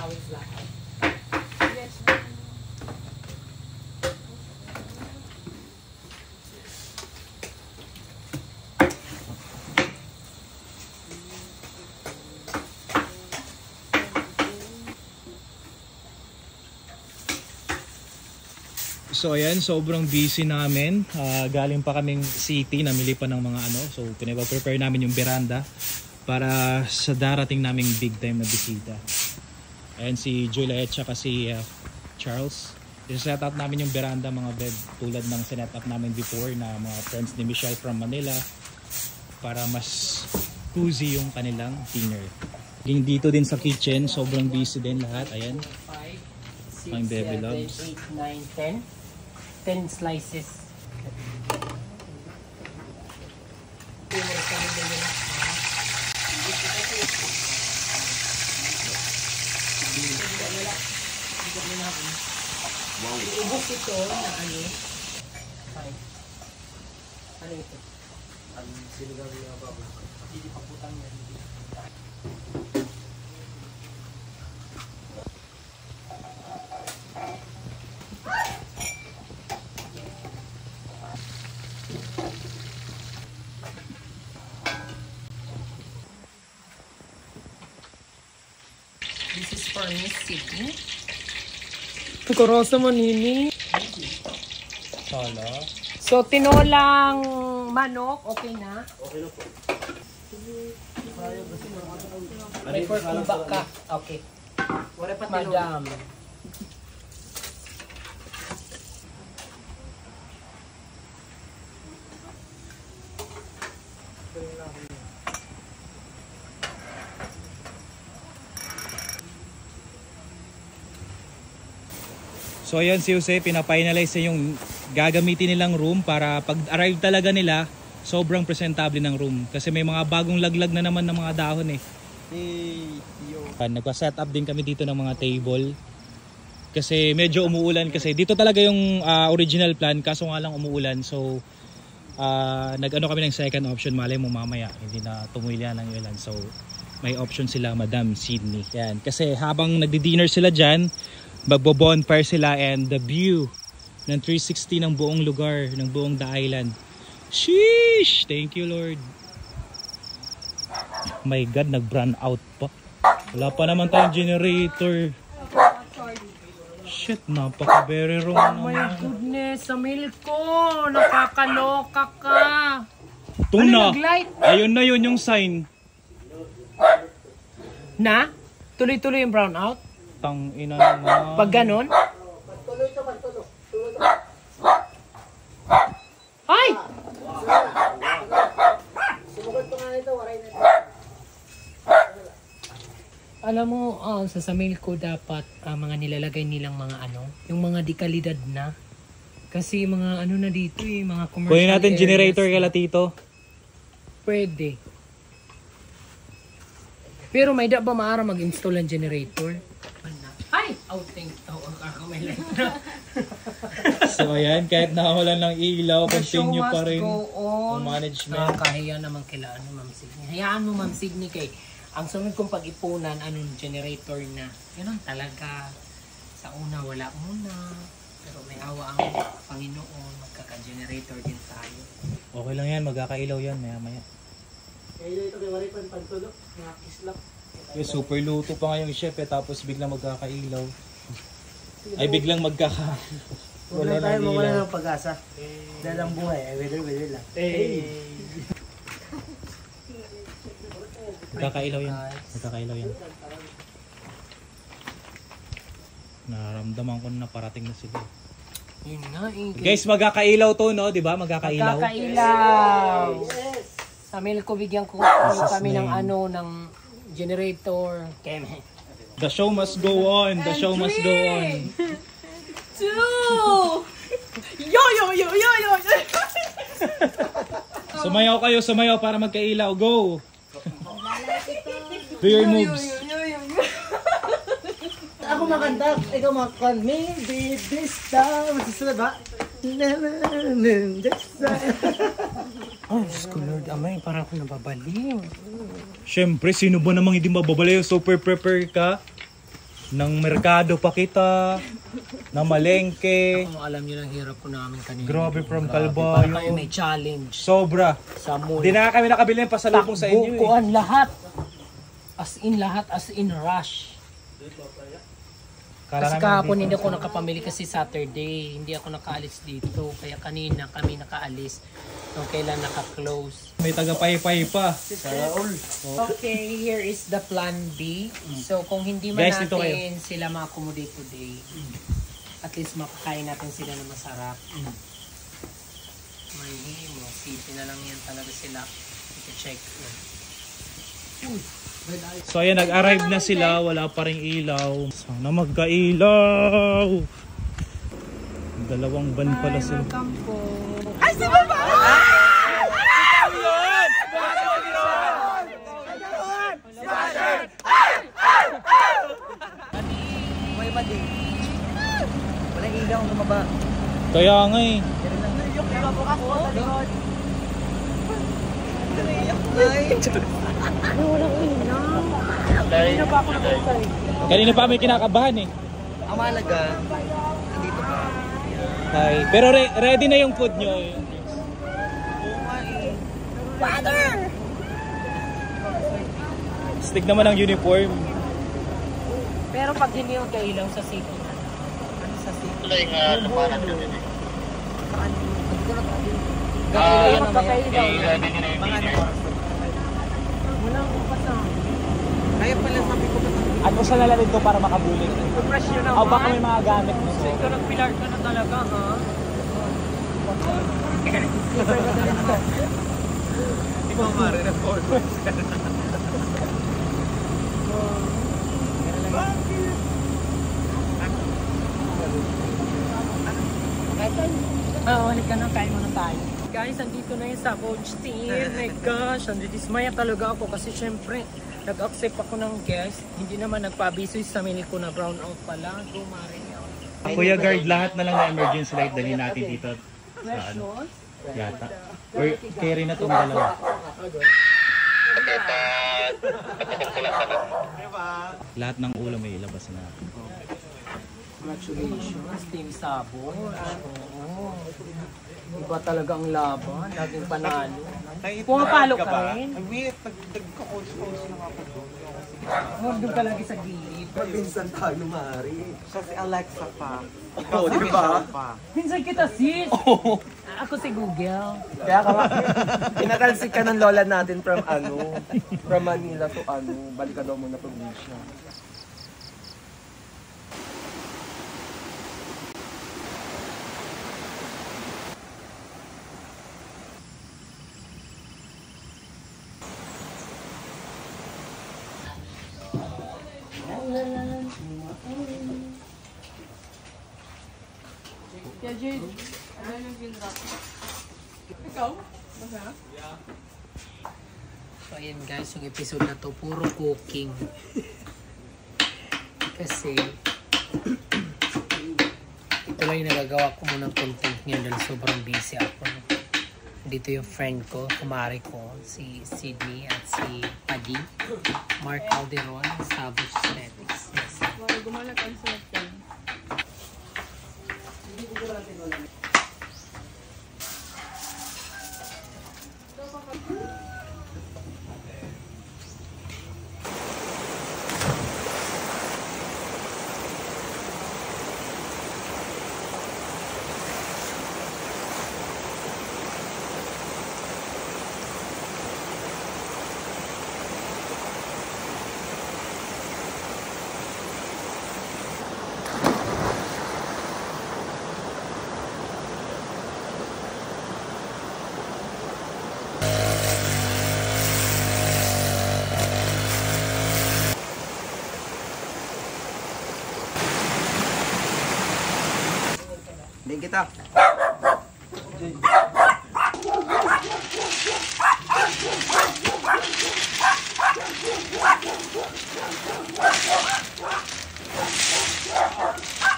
pawis lahat. Yes. So ayan, sobrang busy namin. Galing pa kaming city, namili pa ng mga ano. So pinag-prepare namin yung veranda para sa darating naming big time na bisita. Ayan si Juliet at si Charles. I-set up namin yung veranda mga bed tulad ng sinet up namin before na mga friends ni Michelle from Manila para mas cozy yung kanilang dinner. Dito din sa kitchen, sobrang busy din lahat. Ayan. 5, 6, Ang baby 7, loves. 8, 9, 10. 10 slices. Wow. Iubos ito na ano? Ano ito? Ang sinigang niya ba? Hindi pa putang yan. This is for Miss Sydney. Kukorosa mo, Nini. Sala. So, tinolang manok, okay na? Okay na po. May pork bumba ka. Okay. Wala pa Madam. So ayan si Jose, pinafinalize yung gagamitin nilang room para pag arrive talaga nila, sobrang presentable ng room. Kasi may mga bagong laglag na naman ng mga dahon eh. Nagpa-set up din kami dito ng mga table. Kasi medyo umuulan kasi dito talaga yung original plan kaso nga lang umuulan. So nag-ano kami ng second option, malay mo mamaya hindi na tumulya ng ulan. So may option sila Madam Sydney. Yan. Kasi habang nagdi-dinner sila dyan, magbo-bonfire sila and the view ng 360 ng buong lugar, ng buong the island. Sheesh! Thank you Lord. My God, nag-brand out pa. Wala pa naman tayong generator. Shit, napaka-very wrong Oh my naman. goodness, sa milk ko, nakakaloka ka. Tuna. Ano nag-light? Ayun na yun yung sign. Na? Tuloy-tuloy yung brown out? Tang ina naman. Pag ganon? Ay! Alam mo, sa mail ko dapat mga nilalagay nilang mga ano, yung mga dekalidad na. Kasi mga ano na dito eh, mga commercial Kunin natin areas generator na. kala tito. Pwede. Pero may da ba maara mag-install ng generator? Ay! Outing. May light na. So ayan, kahit nakawalan ng ilaw, The show continue must pa rin go on. ang management. Nakakahiya naman kila Ma'am Signy. Hayaan mo Ma'am Signy kay ang sunod kong pag-ipunan, generator na. Ganun talaga. Sa una, wala muna. Pero may awa ang Panginoon. Magkaka-generator din tayo. Okay lang yan, magkakailaw yan maya maya. Kaya ito kay Waripan pantulog, mga kislap. Yung super luto pa nga yung chef eh, tapos biglang magkakailaw. Ay biglang Huwag na tayo mawala ng pag-asa. Dahil ang buhay ay weder lang. Magkakailaw yan. Magkakailaw yan. Nararamdaman ko na parating na sila. Yun nga eh. Guys, magkakailaw to no, 'di ba? Magkakailaw. Magkakailaw. Yes! Sa mail ko bigyan ko kami ng ng generator. Keme. The show must go on. The show must go on. 2! Yo! Sumayaw kayo, sumayaw para magkailaw. Go! Do your moves. Ako makanta, ikaw makanta. Maybe this time. Masusunod ba? This time. Oh, Diyos ko Lord, amay, parang ako nababaliw. Siyempre, sino ba namang hindi mababalayo? Super prepare ka. ng merkado pa kita, na malengke. Kung alam niyo lang hirap po namin kanina. Grabe from Para Calvario. kayo may challenge Sobra. sa mall. Di na kami nakabili ng pasalubong sa inyo eh. Takbukuan lahat. Lahat, as in rush. Kasi kahapon hindi ako nakapamili kasi Saturday. Hindi ako nakaalis dito. Kaya kanina kami nakaalis. Nung kailan naka-close. May taga-paypay pa. Okay, here is the plan B. So kung hindi man Guys, dito natin sila ma-accommodate today, at least makakain natin sila na masarap. May mo, city na lang yan talaga sila. I-check yan. So ayan, nag-arrive na sila, wala pa ring ilaw. Sana magka-ilaw. Dalawang van pala sila. Welcome po. Ay, si Baba! Ikaw yun! May madi. Walang ilaw, lumaba. Kaya nga eh. Kanina pa may kinakabahan eh. Ang mahalaga, nandito pa. Ay, pero ready na yung food nyo eh. Stick naman ang uniform. Pero pag hindi yung kailaw sa city, ano sa city? Wala yung kapanan ko din eh. Kailaw yan naman yan. Kaya din yun yung video. Wala akong pasang. Kaya pala sabi ko ba Ano sa nala rin to para makabuling? Fresh yun O baka may mga gamit mo. So, ikaw nag-pilar ka na talaga, ha? Hindi ko mara na forward. Ulit ka na, kain mo na tayo. Guys, andito na yung Savage Team. My gosh, dismaya talaga ako kasi syempre, nag-accept ako ng guest. Hindi naman nagpa-abiso sa mili ko na brown out pala. Dumari ako. Kuya guard, lahat na lang na emergency light dalhin natin dito. Sa ano? Yata. Or carry na itong dalawa. Lahat ng ulam may ilabas na. Congratulations, Team Savage. Oo. Iba talaga ang laban. Laging panalo. Pumapalo ka rin? Wait, nagka-coach-coach lang ako doon. Huwag doon ka lagi sa gilid. Minsan tayo maaari. Siya si Alexa pa. Ikaw, di ba? Minsan kita sis. Ako si Google. Kaya ka pinatalsik ka ng lola natin from from Manila to balik ka daw muna probinsya. So ayan guys, yung episode na to puro cooking. Kasi ito lang yung nagagawa ko muna ng content ngayon dahil sobrang busy ako. Dito yung friend ko, kumari ko, si Sydney at si Paddy, Mark Calderon, Savage Genetics. Yes. Gumalag ang cellphone. Din kita.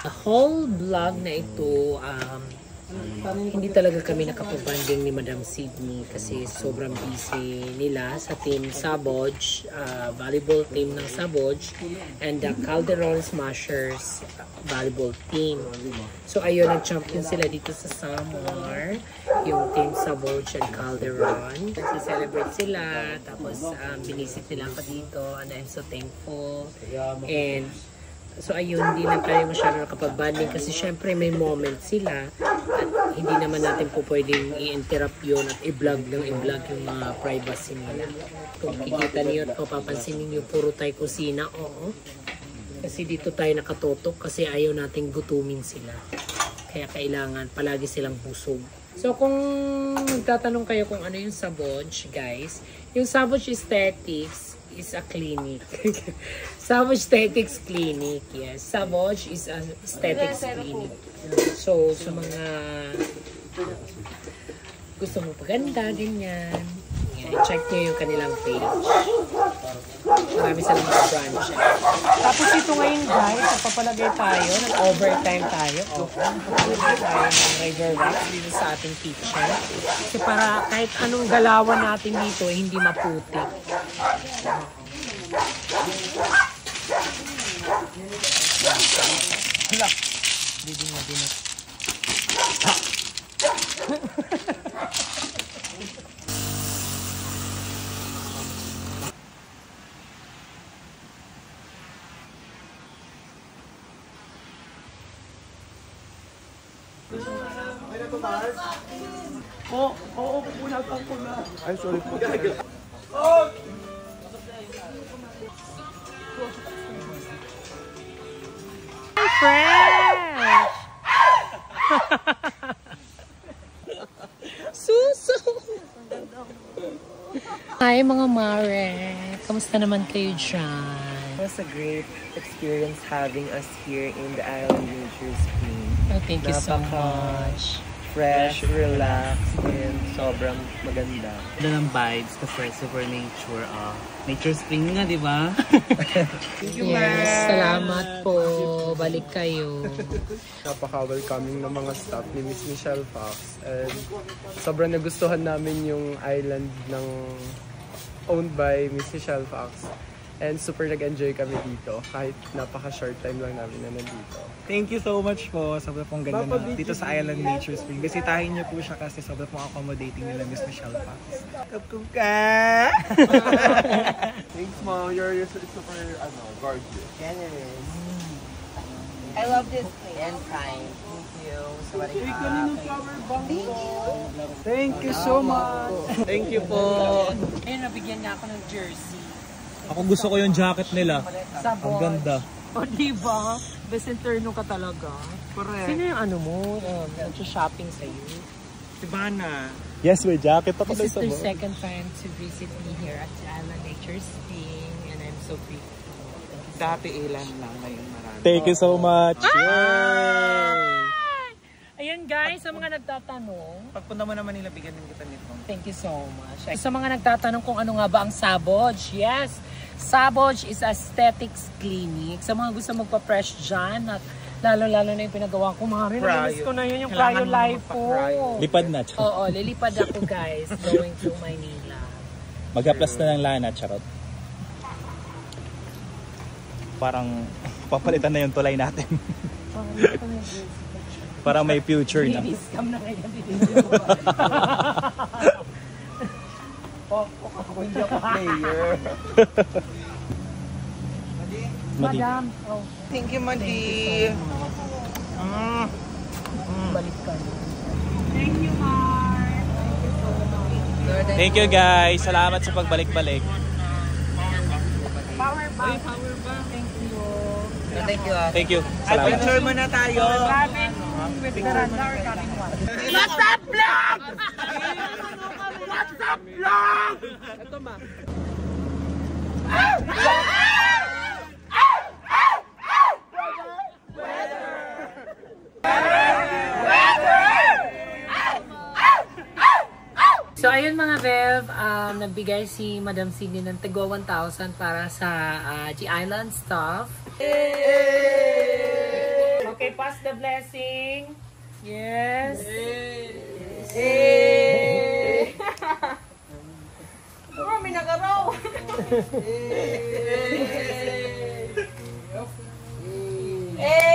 The whole vlog na ito, Hindi talaga kami nakapag-banding ni Madam Sydney kasi sobrang busy nila sa team Saboj, volleyball team ng Saboj, and the Calderon Smashers volleyball team. So ayun, nag-champion sila dito sa Samar, yung team Saboj and Calderon. Nagsi-celebrate sila, tapos binisit nila ako dito, and I'm so thankful. And so ayun, hindi lang tayo masyado nakapag-banding kasi syempre may moment sila at hindi naman natin po pwedeng i-interrupt yun at i-vlog yung mga privacy nila. Kung kikita niyo at mapapansin niyo, puro tayo kusina, oo. Kasi dito tayo nakatutok kasi ayaw nating gutumin sila. Kaya kailangan palagi silang busog. So kung nagtatanong kayo kung ano yung Saboj, guys, yung Saboj Aesthetics is a clinic. Saboj Aesthetics Clinic, yes. Saboj is a aesthetics clinic. So, sa mga gusto mo paganda, ganyan, check nyo yung kanilang page. Marami sa mga branch. Tapos ito ngayon, guys, nagpapalagay tayo, nag-overtime tayo. Nagpapalagay tayo ng river wax dito sa ating kitchen. Kasi para kahit anong galawan natin dito, hindi maputik. Hala! Dito nga din. Ay, sorry po. Fresh! Suso! Hi mga Mare! Kamusta naman kayo dyan? It was a great experience having us here in the Island Nature Spring. Oh, thank you so much. Fresh, relaxed, and sobrang maganda. Ganda ng vibes, the first super nature. Nature spring nga, di ba? Yes, salamat po. Balik kayo. Napaka-welcoming ng mga staff ni Miss Michelle Fox. And sobrang nagustuhan namin yung island ng owned by Miss Michelle Fox. And super nag-enjoy kami dito kahit napaka-short time lang namin na nandito. Thank you so much po. Sobrang pong ganda na dito sa Island Nature Spring. Bisitahin niyo po siya kasi sobrang pong accommodating nila Miss Michelle Fox. Kapkuka! Thanks, Mom. You're super gorgeous. Generous. I love this place. And kind. Thank you. Thank you so much. Thank you po. Ayun, nabigyan niya ako ng jersey. Ako gusto ko yung jacket nila. Sabon. Ang ganda. O, diba? Best interno ka talaga. Correct. Sino yung ano mo? Nag-shopping sa'yo? Si Bana. Yes, may jacket ako This is sa their second time to visit me here at Island Nature Spring. And I'm so grateful. Dati ilan lang, ngayon marami. Thank you so much. Ayan guys, sa mga nagtatanong, Pagpunta mo naman nila, bigyan din kita nito. thank you so much. Sa mga nagtatanong kung ano nga ba ang Saboj, yes, Saboj is aesthetics clinic. Sa mga gusto magpa-fresh dyan, at lalo-lalo na yung pinagawa ko, Mari, namiss ko na yun, yung cryo life ko. Lipad na. Oo, lilipad ako guys, going to Maynila. Mag-aplas na ng lana, charot. Parang papalitan na yung tulay natin. Para may future na. Scam na ngayon dito. Hindi ako player. Madam, oh, Thank you, Madi. balik ka. Thank you guys. Salamat sa pagbalik-balik. Power bank. Thank you. Thank you, Ate. Thank you. Salamat. Picture mo na tayo. With Miranda or Cabin 1? What's up, vlog? What's up, vlog? Ito, ma. So ayun mga Bev, nagbigay si Madam Sydney ng tigwa 1,000 para sa G Island staff. Okay, pass the blessing. Yes. Eh. Marami nagaraw. Eh.